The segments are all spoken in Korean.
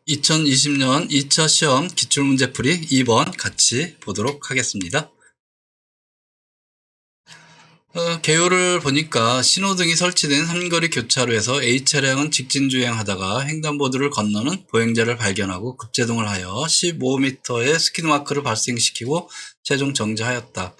2020년 2차 시험 기출문제풀이 2번 같이 보도록 하겠습니다. 개요를 보니까 신호등이 설치된 삼거리 교차로에서 A차량은 직진 주행하다가 횡단보도를 건너는 보행자를 발견하고 급제동을 하여 15m의 스키드마크를 발생시키고 최종 정지하였다.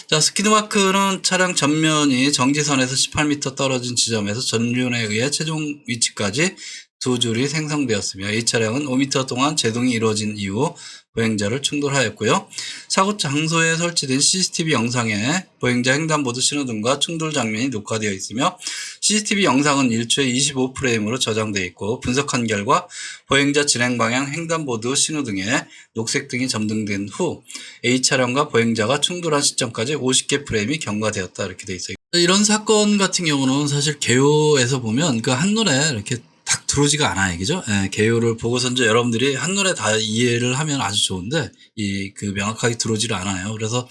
자, 스키드마크는 차량 전면이 정지선에서 18m 떨어진 지점에서 전륜에 의해 최종 위치까지 두 줄이 생성되었으며 A차량은 5m 동안 제동이 이루어진 이후 보행자를 충돌하였고요. 사고 장소에 설치된 CCTV 영상에 보행자 횡단보도 신호등과 충돌 장면이 녹화되어 있으며 CCTV 영상은 1초에 25프레임으로 저장되어 있고 분석한 결과 보행자 진행 방향 횡단보도 신호등에 녹색등이 점등된 후 A차량과 보행자가 충돌한 시점까지 50개 프레임이 경과되었다 이렇게 되어 있어요. 이런 사건 같은 경우는 사실 개요에서 보면 그 한눈에 이렇게 딱 들어오지가 않아요. 그죠? 예, 개요를 보고서 이제 여러분들이 한눈에 다 이해를 하면 아주 좋은데, 명확하게 들어오지를 않아요. 그래서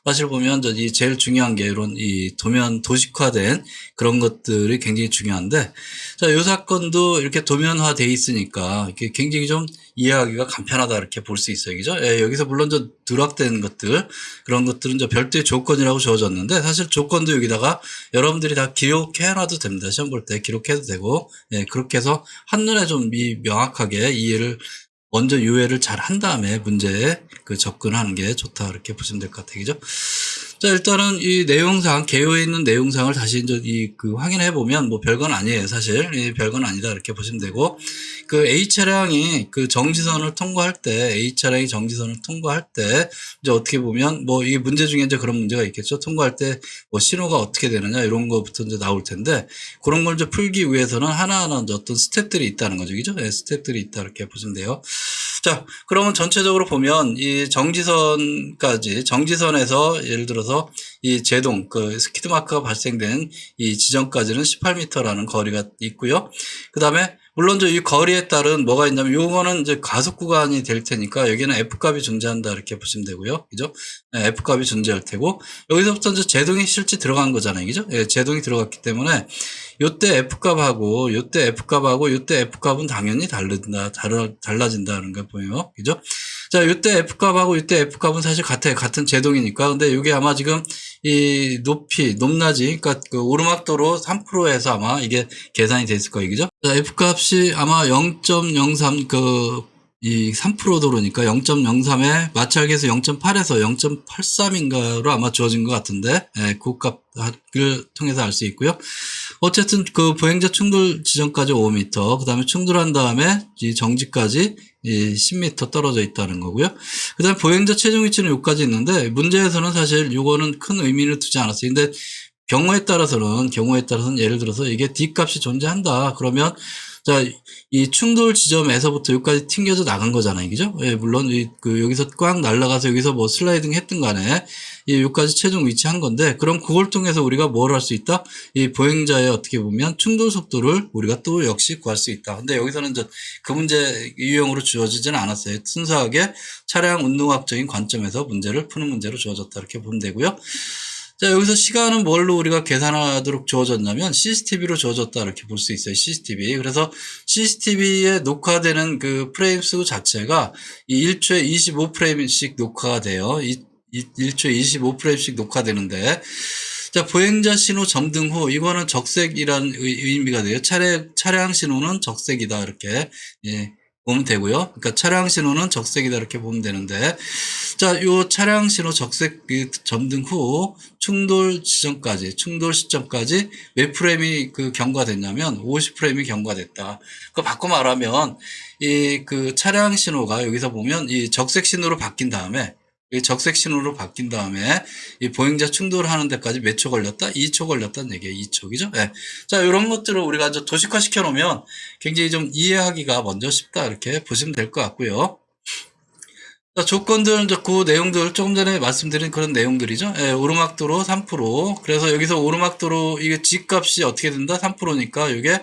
사실 보면 이 제일 중요한 게 이런 도면 도식화된 그런 것들이 굉장히 중요한데, 자, 이 사건도 이렇게 도면화돼 있으니까 이렇게 굉장히 좀 이해하기가 간편하다 이렇게 볼 수 있어요. 그죠? 예, 여기서 물론 누락된 것들, 그런 것들은 별도의 조건이라고 주어졌는데, 사실 조건도 여기다가 여러분들이 다 기록해놔도 됩니다. 시험 볼 때 기록해도 되고, 예, 그렇게 해서 한눈에 좀 명확하게 이해를 먼저 유해를 잘 한 다음에 문제에 접근하는 게 좋다 이렇게 보시면 될 것 같아요. 그죠? 자, 일단은 이 내용상, 개요에 있는 내용상을 다시 이제 확인해 보면 뭐 별건 아니에요. 사실. 별건 아니다 이렇게 보시면 되고, A차량이 정지선을 통과할 때, A차량이 정지선을 통과할 때, 이제 어떻게 보면 뭐 이 문제 중에 이제 그런 문제가 있겠죠. 통과할 때 뭐 신호가 어떻게 되느냐 이런 거부터 이제 나올 텐데, 그런 걸 이제 풀기 위해서는 하나하나 어떤 스텝들이 있다는 거죠. 그죠? 네, 스텝들이 있다 이렇게 보시면 돼요. 자, 그러면 전체적으로 보면 이 정지선에서 예를 들어서 이 제동, 스키드마크가 발생된 이 지점까지는 18m라는 거리가 있고요. 그 다음에 물론 이 거리에 따른 뭐가 있냐면 요거는 이제 가속 구간이 될 테니까 여기는 F값이 존재한다 이렇게 보시면 되고요. 그죠? 네, F값이 존재할 테고 여기서부터 이제 제동이 실제 들어간 거잖아요. 그죠? 예, 제동이 들어갔기 때문에 요때 F값하고 요때 F값하고 요때 F값은 당연히 달라진다는 거 보여요. 그죠? 자, 요때 F값하고 요때 F값은 사실 같아요. 같은 제동이니까. 근데 이게 아마 지금 이 높낮이, 그러니까 오르막도로 3%에서 아마 이게 계산이 됐을 거예요. 그죠? 자, F값이 아마 0.03, 이 3%도로니까 0.03에 마찰계수 0.8에서 0.83인가로 아마 주어진 것 같은데, 예, 그 값을 통해서 알 수 있고요. 어쨌든 보행자 충돌 지점까지 5m, 그 다음에 충돌한 다음에 이 정지까지 10m 떨어져 있다는 거고요. 그 다음에 보행자 최종 위치는 여기까지 있는데, 문제에서는 사실 이거는 큰 의미를 두지 않았어요. 근데 경우에 따라서는 예를 들어서 이게 D값이 존재한다. 그러면 자, 이 충돌 지점에서부터 여기까지 튕겨져 나간 거잖아요. 그죠? 예, 물론 여기서 꽉 날아가서 여기서 뭐 슬라이딩 했든 간에 여기까지 최종 위치한 건데, 그럼 그걸 통해서 우리가 뭘 할 수 있다? 이 보행자의 어떻게 보면 충돌 속도를 우리가 또 역시 구할 수 있다. 근데 여기서는 그 문제 유형으로 주어지지는 않았어요. 순수하게 차량 운동학적인 관점에서 문제를 푸는 문제로 주어졌다. 이렇게 보면 되고요. 자, 여기서 시간은 뭘로 우리가 계산하도록 주어졌냐면 CCTV로 주어졌다 이렇게 볼 수 있어요. CCTV. 그래서 CCTV에 녹화되는 프레임 수 자체가 이 1초에 25프레임씩 녹화가 돼요. 1초에 25프레임씩 녹화되는데, 자, 보행자 신호 점등 후, 이거는 적색이란 의미가 돼요. 차량 신호는 적색이다 이렇게 보면 되고요. 그러니까 차량 신호는 적색이다 이렇게 보면 되는데, 자, 요 차량 신호 적색 점등 후 충돌 시점까지 몇 프레임이 경과됐냐면 50프레임이 경과됐다. 그 바꿔 말하면 차량 신호가 여기서 보면 이 적색 신호로 바뀐 다음에 이 보행자 충돌하는 데까지 몇 초 걸렸다? 2초 걸렸다는 얘기예요. 2초. 그죠? 네. 자, 이런 것들을 우리가 이제 도식화 시켜 놓으면 굉장히 좀 이해하기가 먼저 쉽다. 이렇게 보시면 될 것 같고요. 자, 조건들, 이제 그 내용들, 조금 전에 말씀드린 그런 내용들이죠. 예, 오르막도로 3%. 그래서 여기서 오르막도로, 이게 G값이 어떻게 된다? 3%니까 이게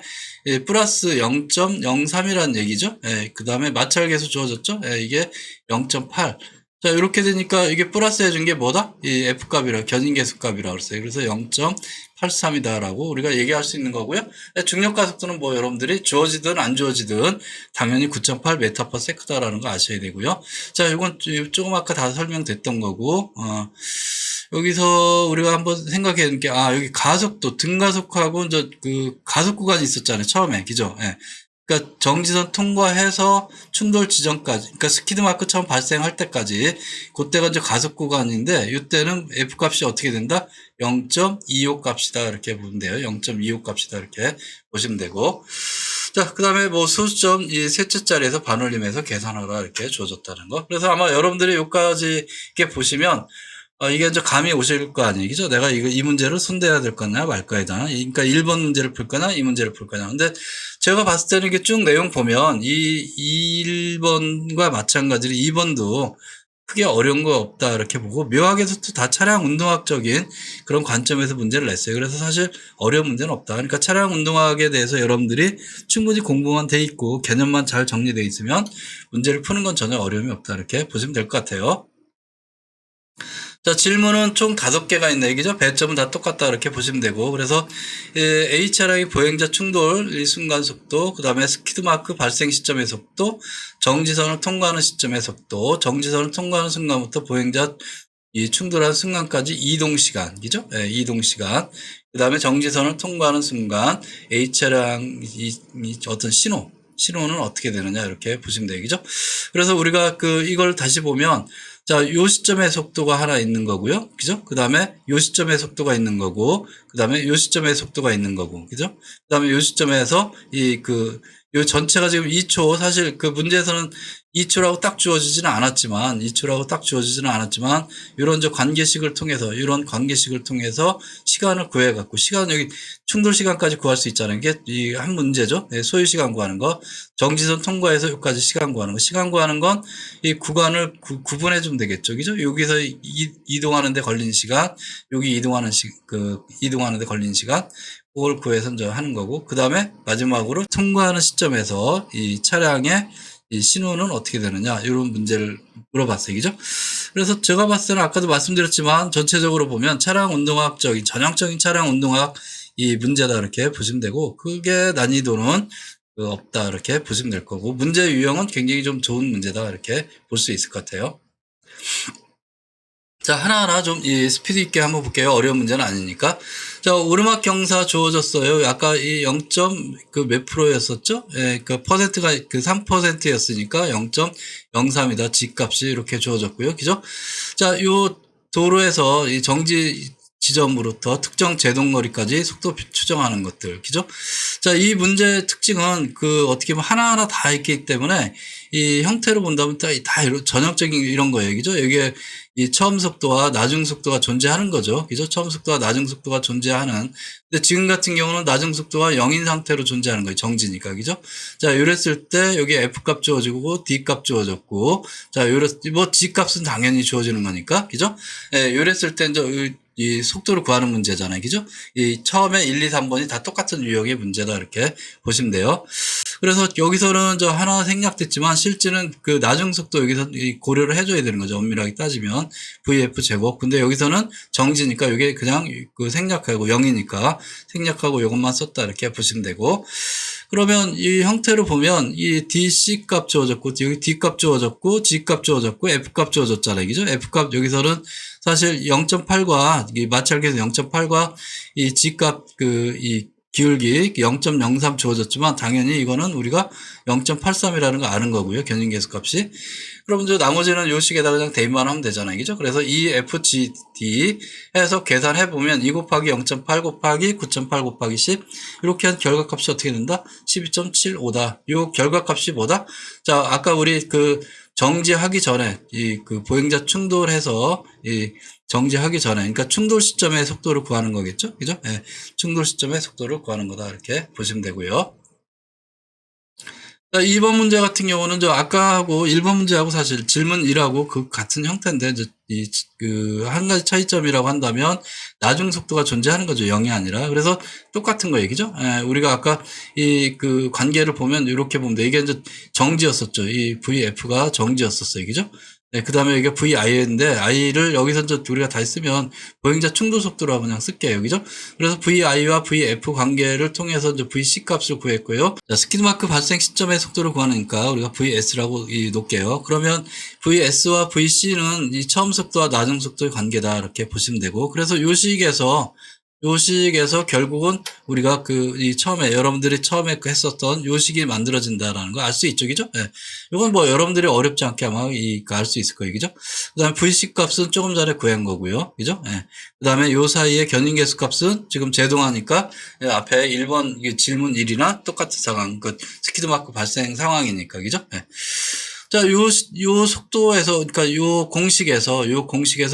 플러스 0.03이라는 얘기죠. 예, 그 다음에 마찰계수 주어졌죠. 예, 이게 0.8. 자, 이렇게 되니까 이게 플러스 해준 게 뭐다? 이 F값이라, 견인계수값이라고 그랬어요. 그래서 0.83이다라고 우리가 얘기할 수 있는 거고요. 중력가속도는 뭐 여러분들이 주어지든 안 주어지든 당연히 9.8 m/s다라는 거 아셔야 되고요. 자, 이건 조금 아까 다 설명됐던 거고, 여기서 우리가 한번 생각해 보는 게, 여기 가속도, 등가속하고, 가속 구간이 있었잖아요. 처음에. 그죠? 예. 그러니까 정지선 통과해서 충돌 지점까지, 그러니까 스키드 마크처럼 발생할 때까지, 그때가 이제 가속 구간인데, 이때는 F 값이 어떻게 된다? 0.25 값이다. 이렇게 보면 돼요. 0.25 값이다. 이렇게 보시면 되고. 자, 그 다음에 뭐 소수점 이 셋째 자리에서 반올림해서 계산하라. 이렇게 주어졌다는 거. 그래서 아마 여러분들이 여기까지 이렇게 보시면, 이게 이제 감이 오실 거 아니겠죠? 내가 이 문제를 손대야 될 거냐, 말 거냐. 그러니까 1번 문제를 풀 거냐, 이 문제를 풀 거냐. 근데 제가 봤을 때는 이게 쭉 내용 보면 이 1번과 마찬가지로 2번도 크게 어려운 거 없다, 이렇게 보고, 묘하게도 또 다 차량 운동학적인 그런 관점에서 문제를 냈어요. 그래서 사실 어려운 문제는 없다. 그러니까 차량 운동학에 대해서 여러분들이 충분히 공부만 돼 있고, 개념만 잘 정리돼 있으면 문제를 푸는 건 전혀 어려움이 없다. 이렇게 보시면 될 것 같아요. 자, 질문은 총 5개가 있네. 그죠? 배점은 다 똑같다. 이렇게 보시면 되고. 그래서, A 차량의 보행자 충돌, 이 순간 속도, 그 다음에 스키드마크 발생 시점의 속도, 정지선을 통과하는 시점의 속도, 정지선을 통과하는 순간부터 보행자 이 충돌한 순간까지 이동 시간. 그죠? 예, 이동 시간. 그 다음에 정지선을 통과하는 순간, A 차량, 이 어떤 신호는 어떻게 되느냐. 이렇게 보시면 돼요. 그죠? 그래서 우리가 이걸 다시 보면, 자, 요 시점의 속도가 하나 있는 거고요. 그죠? 그 다음에 요 시점의 속도가 있는 거고, 그 다음에 요 시점의 속도가 있는 거고, 그죠? 그 다음에 요 시점에서 요 전체가 지금 2초, 사실 문제에서는 2초라고 딱 주어지지는 않았지만, 2초라고 딱 주어지지는 않았지만, 이런 관계식을 통해서, 시간을 구해갖고, 여기 충돌 시간까지 구할 수 있잖아요. 이게 한 문제죠. 네, 소요 시간 구하는 거. 정지선 통과해서 여기까지 시간 구하는 거. 시간 구하는 건 이 구간을 구분해 주면 되겠죠. 그죠? 여기서 이동하는데 걸린 시간, 여기 이동하는데 걸린 시간, 그걸 구해서 이제 하는 거고, 그 다음에 마지막으로 통과하는 시점에서 이 차량의 이 신호는 어떻게 되느냐, 이런 문제를 물어봤어요. 그죠? 그래서 제가 봤을 때는 아까도 말씀드렸지만 전체적으로 보면 전형적인 차량 운동학 이 문제다, 이렇게 보시면 되고, 그게 난이도는 없다, 이렇게 보시면 될 거고, 문제 유형은 굉장히 좀 좋은 문제다, 이렇게 볼 수 있을 것 같아요. 자, 하나하나 좀 스피드 있게 한번 볼게요. 어려운 문제는 아니니까. 자, 오르막 경사 주어졌어요. 아까 이 0. 몇 프로였었죠? 예, 퍼센트가 3%였으니까 0.03이다. G값이 이렇게 주어졌고요. 그죠? 자, 요 도로에서 이 정지 지점으로부터 특정 제동거리까지 속도 추정하는 것들. 그죠? 자, 이 문제의 특징은 어떻게 보면 하나하나 다 있기 때문에 이 형태로 본다면 다 전형적인 이런 거예요. 그죠? 여기에 이 처음 속도와 나중 속도가 존재하는 거죠. 그죠? 처음 속도와 나중 속도가 존재하는. 근데 지금 같은 경우는 나중 속도가 0인 상태로 존재하는 거예요. 정지니까. 그죠? 자, 이랬을 때 여기 F 값 주어지고 D 값 주어졌고, 자, G 값은 당연히 주어지는 거니까. 그죠? 예, 이랬을 때 이제 이 속도를 구하는 문제잖아요. 그죠? 이 처음에 1, 2, 3번이 다 똑같은 유형의 문제다, 이렇게 보시면 돼요. 그래서 여기서는 하나 생략됐지만 실제는 나중 속도 여기서 고려를 해줘야 되는 거죠. 엄밀하게 따지면 VF 제곱. 근데 여기서는 정지니까 이게 그냥 생략하고 0이니까 생략하고 이것만 썼다, 이렇게 보시면 되고. 그러면 이 형태로 보면 이 DC 값 주어졌고, 여기 D 값 주어졌고, G 값 주어졌고, F 값 주어졌잖아요. 그죠? F 값 여기서는 사실 0.8과 마찰계에서 0.8과 이 G 값 이 기울기 0.03 주어졌지만 당연히 이거는 우리가 0.83이라는 거 아는 거고요. 견인계수 값이. 그럼 이제 나머지는 요 식에다가 그냥 대입만 하면 되잖아요. 그죠? 그래서 이 FGD 해서 계산해 보면 2 곱하기 0.8 곱하기 9.8 곱하기 10 이렇게 한 결과값이 어떻게 된다? 12.75다. 요 결과값이 뭐다? 자, 아까 우리 정지하기 전에 보행자 충돌해서 정지하기 전에, 그러니까 충돌 시점의 속도를 구하는 거겠죠? 그죠? 예. 충돌 시점의 속도를 구하는 거다. 이렇게 보시면 되고요. 자, 2번 문제 같은 경우는 아까하고 1번 문제하고 사실 질문 1하고 같은 형태인데, 한 가지 차이점이라고 한다면 나중 속도가 존재하는 거죠. 0이 아니라. 그래서 똑같은 거예요. 그죠? 예, 우리가 아까 관계를 보면 이렇게 보면 돼. 이게 이제 정지였었죠. 이 VF가 정지였었어요. 그죠? 네, 그 다음에 이게 VI인데, I를 여기서 이제 우리가 다시 쓰면 보행자 충돌 속도라고 그냥 쓸게요. 그죠? 그래서 VI와 VF 관계를 통해서 이제 VC 값을 구했고요. 자, 스키드마크 발생 시점의 속도를 구하니까 우리가 VS라고 놓을게요. 그러면 VS와 VC는 이 처음 속도와 나중 속도의 관계다. 이렇게 보시면 되고. 그래서 요식에서 결국은 우리가 처음에, 여러분들이 처음에 했었던 요식이 만들어진다라는 거 알 수 있죠. 그죠? 예. 이건 뭐 여러분들이 어렵지 않게 아마 알 수 있을 거예요. 그죠? 그 다음에 VC 값은 조금 전에 구한 거고요. 그죠? 예. 그 다음에 요 사이에 견인계수 값은 지금 제동하니까 앞에 1번 질문 1이나 똑같은 상황, 스키드마크 발생 상황이니까. 그죠? 예. 자, 요 속도에서, 그러니까 요 공식에서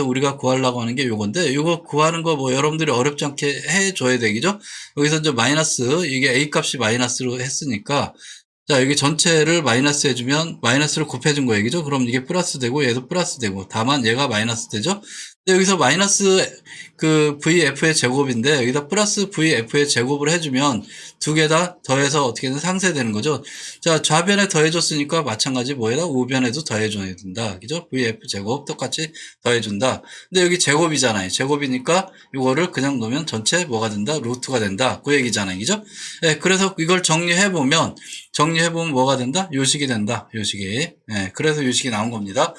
우리가 구하려고 하는 게 요건데, 요거 구하는 거 뭐 여러분들이 어렵지 않게 해줘야 되겠죠? 여기서 이제 이게 A 값이 마이너스로 했으니까, 자, 여기 전체를 마이너스 해주면, 마이너스를 곱해준 거예요. 그죠? 그럼 이게 플러스 되고, 얘도 플러스 되고, 다만 얘가 마이너스 되죠? 근데 여기서 마이너스 VF의 제곱인데, 여기다 플러스 VF의 제곱을 해주면, 두 개 다 더해서 어떻게든 상쇄되는 거죠. 자, 좌변에 더해줬으니까 마찬가지 뭐에다 우변에도 더해줘야 된다. 그죠? VF 제곱 똑같이 더해준다. 근데 여기 제곱이잖아요. 제곱이니까 이거를 그냥 놓으면 전체 뭐가 된다? 루트가 된다. 그 얘기잖아요. 그죠? 네, 그래서 이걸 정리해보면 뭐가 된다? 요식이 된다. 요식이. 예, 그래서 요식이 나온 겁니다.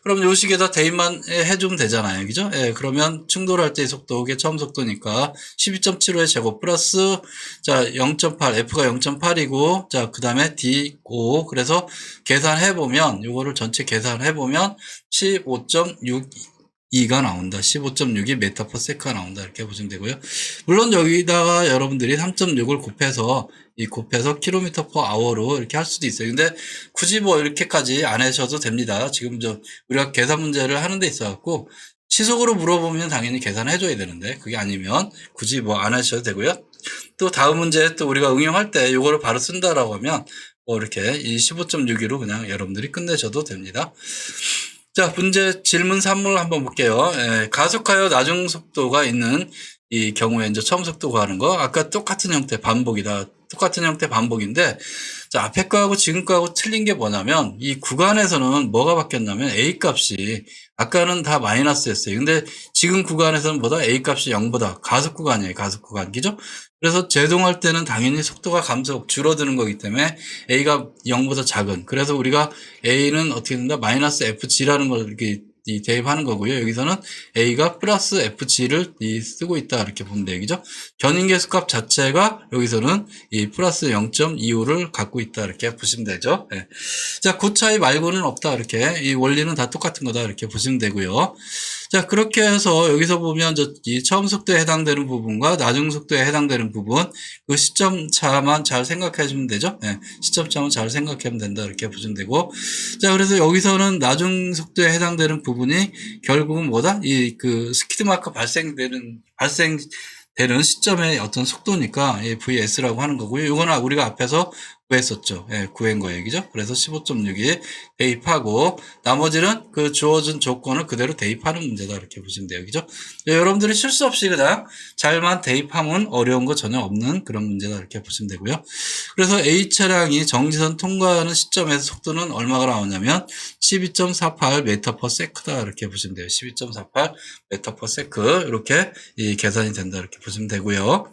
그럼 요식에다 대입만 해주면 되잖아요. 그죠? 예, 그러면 충돌할 때의 속도, 이게 처음 속도니까 12.75의 제곱 플러스, 자, 0.8, F가 0.8이고, 자, 그 다음에 D5. 그래서 계산해보면, 요거를 전체 계산해보면 15.62가 나온다. 15.62 메타 퍼 세크가 나온다. 이렇게 보시면 되고요. 물론 여기다가 여러분들이 3.6을 곱해서 킬로미터 퍼 아워로 이렇게 할 수도 있어요. 근데 굳이 뭐 이렇게까지 안 하셔도 됩니다. 지금 우리가 계산 문제를 하는 데 있어갖고 시속으로 물어보면 당연히 계산해 줘야 되는데 그게 아니면 굳이 뭐 안 하셔도 되고요. 또 다음 문제 또 우리가 응용할 때 이거를 바로 쓴다라고 하면 뭐 이렇게 이 15.62로 그냥 여러분들이 끝내셔도 됩니다. 자, 질문 3을 한번 볼게요. 가속하여 나중 속도가 있는 이 경우에 이제 처음 속도 구하는 거, 아까 똑같은 형태 반복이다. 똑같은 형태 반복인데, 자, 앞에 거하고 지금 거하고 틀린 게 뭐냐면, 이 구간에서는 뭐가 바뀌었냐면, A 값이, 아까는 다 마이너스였어요. 근데 지금 구간에서는 A 값이 0보다 가속 구간이에요. 가속 구간. 그죠? 그래서 제동할 때는 당연히 속도가 줄어드는 거기 때문에 A가 0보다 작은. 그래서 우리가 A는 어떻게 된다? 마이너스 FG라는 걸 이렇게 대입하는 거고요. 여기서는 A가 플러스 FG를 쓰고 있다. 이렇게 보면 돼요. 그죠? 견인계수값 자체가 여기서는 이 플러스 0.25를 갖고 있다. 이렇게 보시면 되죠. 네. 자, 그 차이 말고는 없다. 이렇게. 이 원리는 다 똑같은 거다. 이렇게 보시면 되고요. 자, 그렇게 해서 여기서 보면 이 처음 속도에 해당되는 부분과 나중 속도에 해당되는 부분, 그 시점 차만 잘 생각해 주면 되죠. 네. 시점 차만 잘 생각하면 된다. 이렇게 보시면 되고. 자, 그래서 여기서는 나중 속도에 해당되는 부분이 결국은 뭐다? 스키드마크 발생되는 시점의 어떤 속도니까 VS라고 하는 거고요. 이거는 우리가 앞에서 구했었죠. 예, 구한 거예요. 그죠? 그래서 15.62 대입하고 나머지는 그 주어진 조건을 그대로 대입하는 문제다. 이렇게 보시면 돼요. 그죠? 여러분들이 실수 없이 그냥 잘만 대입하면 어려운 거 전혀 없는 그런 문제다. 이렇게 보시면 되고요. 그래서 A 차량이 정지선 통과하는 시점에서 속도는 얼마가 나오냐면 12.48 메타 퍼 세크다. 이렇게 보시면 돼요. 12.48 메타 퍼 세크. 이렇게 계산이 된다. 이렇게 보시면 되고요.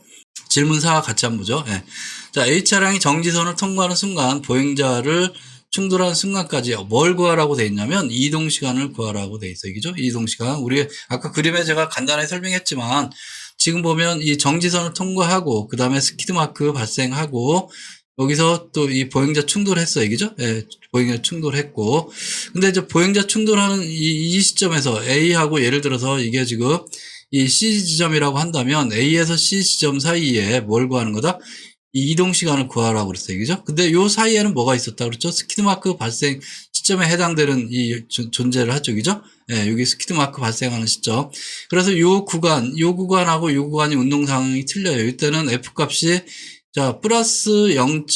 질문 4 같이 한번 보죠. 예. 자, A 차량이 정지선을 통과하는 순간 보행자를 충돌하는 순간까지 뭘 구하라고 돼 있냐면 이동 시간을 구하라고 돼 있어요. 그죠? 이동 시간. 우리 아까 그림에 제가 간단하게 설명했지만 지금 보면 이 정지선을 통과하고 그다음에 스키드 마크 발생하고 여기서 또 이 보행자 충돌했어요. 그죠? 예, 보행자 충돌했고. 근데 이제 보행자 충돌하는 이 시점에서 A하고 예를 들어서 이게 지금 이 C 지점이라고 한다면 A에서 C 지점 사이에 뭘 구하는 거다? 이 이동 시간을 구하라고 그랬어요. 그죠? 근데 요 사이에는 뭐가 있었다 그랬죠? 스키드마크 발생 시점에 해당되는 존재를 하죠. 그죠? 예, 여기 스키드마크 발생하는 시점. 그래서 요 구간하고 요 구간이 운동 상황이 틀려요. 이때는 F 값이 자, 플러스 0.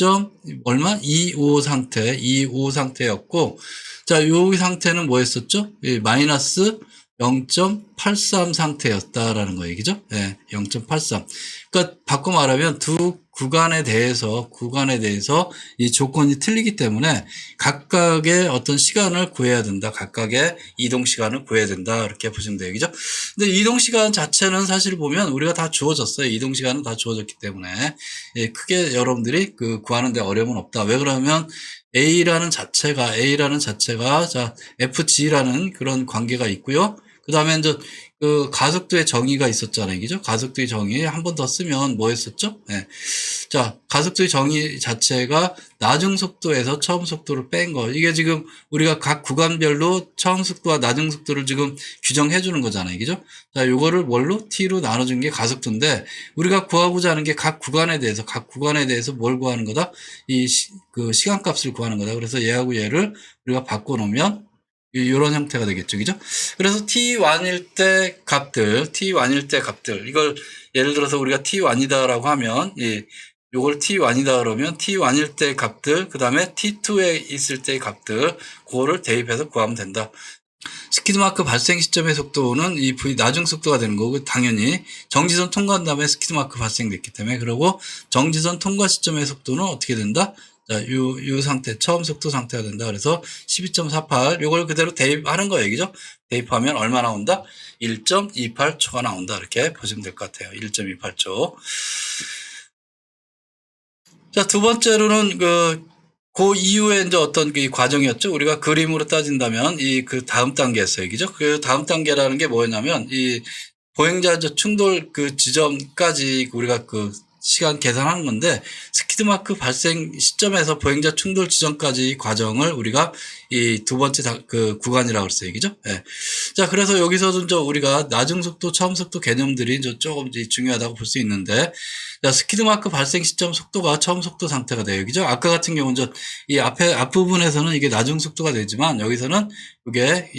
얼마? 25 상태였고, 자, 요 상태는 뭐였었죠? 예, 마이너스 0.83 상태였다라는 거예요. 그죠? 예, 0.83. 그러니까 바꿔 말하면 두 구간에 대해서 이 조건이 틀리기 때문에 각각의 어떤 시간을 구해야 된다. 각각의 이동 시간을 구해야 된다. 이렇게 보시면 돼요. 그죠? 근데 이동 시간 자체는 사실 보면 우리가 다 주어졌어요. 이동 시간은 다 주어졌기 때문에 예, 크게 여러분들이 구하는데 어려움은 없다. 왜 그러면 A라는 자체가 자 FG라는 그런 관계가 있고요. 그 다음에 이제 가속도의 정의가 있었잖아요. 그죠? 가속도의 정의 한 번 더 쓰면 뭐 했었죠? 네. 자, 가속도의 정의 자체가 나중 속도에서 처음 속도를 뺀 거. 이게 지금 우리가 각 구간별로 처음 속도와 나중 속도를 지금 규정해 주는 거잖아요. 그죠? 자, 요거를 뭘로? T로 나눠준 게 가속도인데, 우리가 구하고자 하는 게 각 구간에 대해서 뭘 구하는 거다? 시간값을 구하는 거다. 그래서 얘하고 얘를 우리가 바꿔놓으면 이런 형태가 되겠죠. 그죠? 그래서 T1일 때 값들, 이걸 예를 들어서 우리가 T1이다라고 하면, 요걸 T1이다 그러면 T1일 때 값들, 그 다음에 T2에 있을 때의 값들, 그거를 대입해서 구하면 된다. 스키드마크 발생 시점의 속도는 이 V 나중 속도가 되는 거고, 당연히 정지선 통과한 다음에 스키드마크 발생됐기 때문에, 그리고 정지선 통과 시점의 속도는 어떻게 된다? 자, 요 상태, 처음 속도 상태가 된다. 그래서 12.48, 요걸 그대로 대입하는 거예요. 그죠? 대입하면 얼마 나온다? 1.28초가 나온다. 이렇게 보시면 될 것 같아요. 1.28초. 자, 두 번째로는 그 이후에 이제 어떤 그 과정이었죠. 우리가 그림으로 따진다면 그 다음 단계였어요. 그죠? 그 다음 단계라는 게 뭐였냐면 보행자 충돌 그 지점까지 우리가 시간 계산하는 건데, 스키드마크 발생 시점에서 보행자 충돌 지점까지 과정을 우리가 이 두 번째 구간이라고 했어요. 그죠? 예. 자, 그래서 여기서도 이제 우리가 나중 속도, 처음 속도 개념들이 조금 중요하다고 볼 수 있는데, 자, 스키드마크 발생 시점 속도가 처음 속도 상태가 돼요. 그죠? 아까 같은 경우는 이 앞부분에서는 이게 나중 속도가 되지만, 여기서는 이게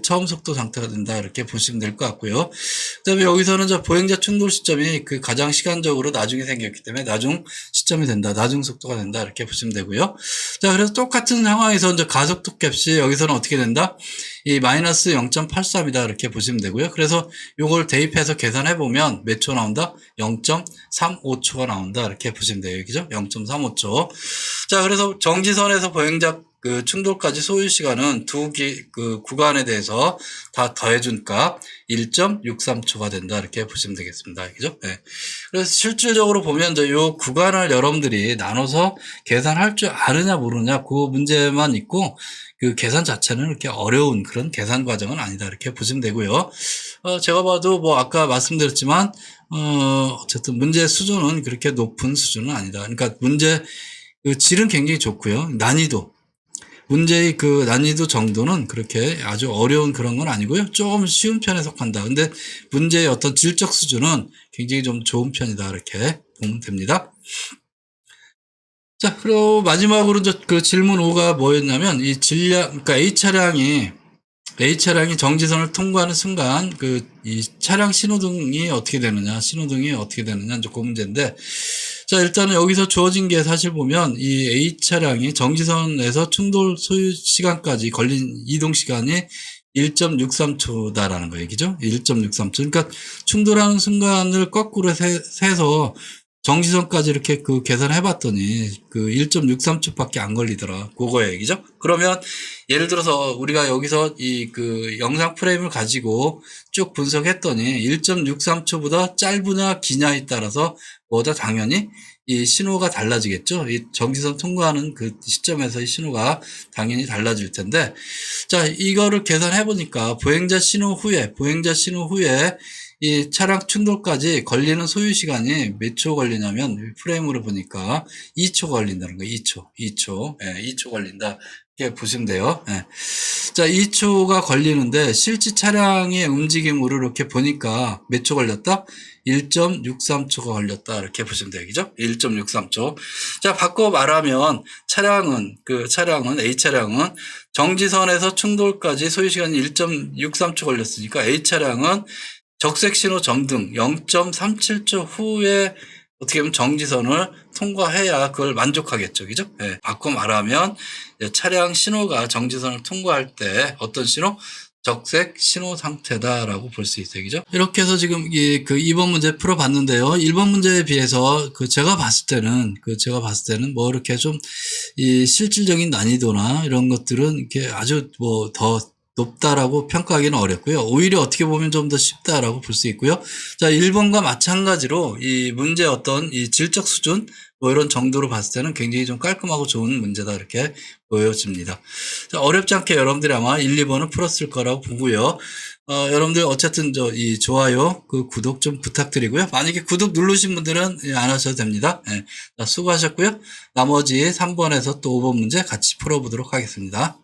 처음 속도 상태가 된다. 이렇게 보시면 될 것 같고요. 그 다음에 여기서는 보행자 충돌 시점이 가장 시간적으로 나중에 생겼기 때문에 나중 시점이 된다. 나중 속도가 된다. 이렇게 보시면 되고요. 자, 그래서 똑같은 상황에서 이제 가속도 값이 여기서는 어떻게 된다? 이 마이너스 0.83이다. 이렇게 보시면 되고요. 그래서 요걸 대입해서 계산해 보면 몇 초 나온다? 0.35초가 나온다. 이렇게 보시면 돼요. 그죠? 0.35초. 자, 그래서 정지선에서 보행자 충돌까지 소요 시간은 구간에 대해서 다 더해준 값 1.63초가 된다. 이렇게 보시면 되겠습니다. 그죠? 네. 그래서 실질적으로 보면 이 구간을 여러분들이 나눠서 계산할 줄 아느냐 모르냐 그 문제만 있고, 그 계산 자체는 그렇게 어려운 그런 계산 과정은 아니다. 이렇게 보시면 되고요. 제가 봐도 뭐 아까 말씀드렸지만, 어쨌든 문제 수준은 그렇게 높은 수준은 아니다. 그러니까 문제 질은 굉장히 좋고요. 문제의 난이도 정도는 그렇게 아주 어려운 그런 건 아니고요. 조금 쉬운 편에 속한다. 근데 문제의 어떤 질적 수준은 굉장히 좀 좋은 편이다. 이렇게 보면 됩니다. 자, 그리고 마지막으로 질문 5가 뭐였냐면, 그러니까 A 차량이 정지선을 통과하는 순간, 이 차량 신호등이 어떻게 되느냐, 이제 그 문제인데, 자, 일단은 여기서 주어진 게 사실 보면, 이 A차량이 정지선에서 충돌 소요 시간까지 걸린 이동 시간이 1.63초다라는 거예요. 그죠? 1.63초. 그러니까 충돌하는 순간을 거꾸로 세서 정지선까지 이렇게 계산해 봤더니 1.63초밖에 안 걸리더라. 그거예요. 그죠? 그러면 예를 들어서 우리가 여기서 영상 프레임을 가지고 쭉 분석했더니 1.63초보다 짧으냐 기냐에 따라서 뭐다 당연히 이 신호가 달라지겠죠. 이 정지선 통과하는 그 시점에서의 신호가 당연히 달라질 텐데, 자, 이거를 계산해 보니까 보행자 신호 후에 이 차량 충돌까지 걸리는 소요 시간이 몇 초 걸리냐면, 프레임으로 보니까 2초 걸린다는 거예요. 2초. 예, 2초 걸린다. 이렇게 보시면 돼요. 예. 자, 2초가 걸리는데, 실제 차량의 움직임으로 이렇게 보니까 몇 초 걸렸다? 1.63초가 걸렸다. 이렇게 보시면 돼요. 그죠? 1.63초. 자, 바꿔 말하면, A차량은 정지선에서 충돌까지 소요 시간이 1.63초 걸렸으니까, A차량은 적색 신호 점등 0.37초 후에 어떻게 보면 정지선을 통과해야 그걸 만족하겠죠. 그죠? 네. 바꿔 말하면 차량 신호가 정지선을 통과할 때 어떤 신호? 적색 신호 상태다라고 볼 수 있어요. 그죠? 이렇게 해서 지금 그 2번 문제 풀어봤는데요. 1번 문제에 비해서 제가 봤을 때는 뭐 이렇게 좀 이 실질적인 난이도나 이런 것들은 이렇게 아주 뭐 더 높다라고 평가하기는 어렵고요. 오히려 어떻게 보면 좀 더 쉽다라고 볼 수 있고요. 자, 1번과 마찬가지로 이 문제 어떤 이 질적 수준 뭐 이런 정도로 봤을 때는 굉장히 좀 깔끔하고 좋은 문제다 이렇게 보여집니다. 자, 어렵지 않게 여러분들이 아마 1, 2번은 풀었을 거라고 보고요. 여러분들 어쨌든 이 좋아요, 구독 좀 부탁드리고요. 만약에 구독 누르신 분들은 안 하셔도 됩니다. 자, 수고하셨고요. 나머지 3번에서 또 5번 문제 같이 풀어보도록 하겠습니다.